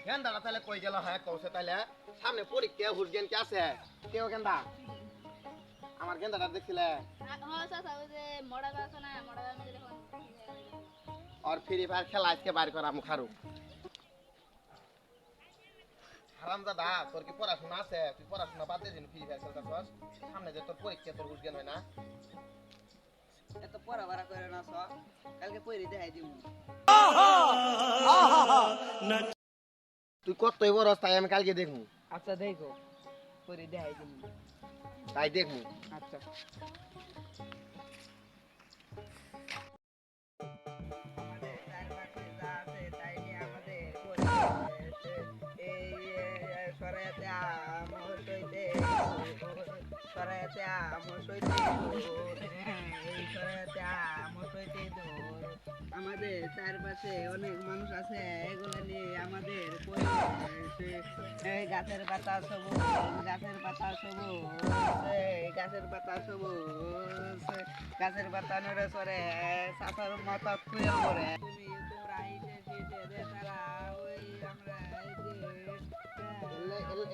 গেন্দাটা তাহলে কই গেল হ্যাঁ কৌছে তাহলে সামনে পরীক্ষা হুরগেন কে আছে কেউ গেন্দা আমার গেন্দাটা দেখছিলে আর ফ্রি ফায়ার খেলা আজকে বাইর করা মুখারু হারামজাদা তোর কি পড়াশোনা আছে তুই পড়াশোনা বাদ দিয়ে ফ্রি ফায়ার খেলতেছস সামনে যে তোর পরীক্ষা তোর হুরগেন হয় না এত পড়াবাড়া করে না স কালকে পড়ি দেখাই দিমু তুই কতই বড় তাই আমি কালকে দেখমু আচ্ছা দেখো পড়ি দেখাই দিমু তাই দেখমু আচ্ছা আমাদের চারপাশে অনেক মানুষ আছে এগুলো নিয়ে আমাদের গাছের পাতা সবুজ গাছের পাতা সবুজ গাছের পাতা সবুজ গাছের পাতা নড়ে সরে সাফার মাথা খুঁজে পড়ে তুমি তোমরা আইতে তারা ওই আমরা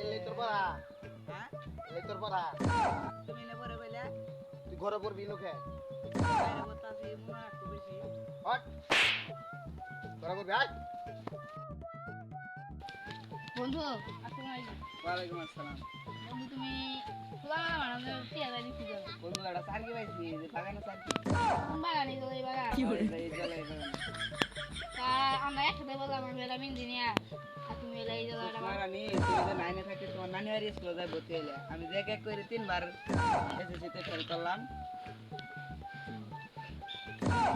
এলে তোর পড়া হ্যাঁ এলে তোর পড়া তুমি না পড়ে বলে তুই ঘরে পড়বি লোকে বলতাছি মনে একটু বেশি হট ঘরে পড়বি আয় বন্ধু আসসালামু আলাইকুম। ওয়ালাইকুম আসসালাম বন্ধু তুমি খোলা মারা টিয়া গাড়ি খুঁজো বন্ধু একটা সার্কি পাইছি যে বাগানে সার্কি বাগানে চলে এই বাগান কি করে চলে বাগানে তা আমরা একসাথে বললাম আমার মেয়েরা ইঞ্জিনিয়ার আর তুমি এলাই যাওয়া তোমার আমি তুমি যে নাইনে থাকি তোমার নানি বাড়ি স্কুলে যাই ভর্তি হইলে আমি যে এক করে 3 বার এসএসসিতে ফেল করলাম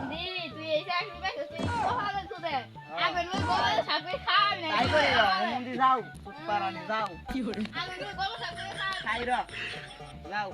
দি তুই এই চাকরি পাইছিস তুই কোথায় তুই আগে তুই বল চাকরি খাই না তাই করে মন্দি যাও সুপারানি যাও আগে তুই বল চাকরি খাই খাই র যাও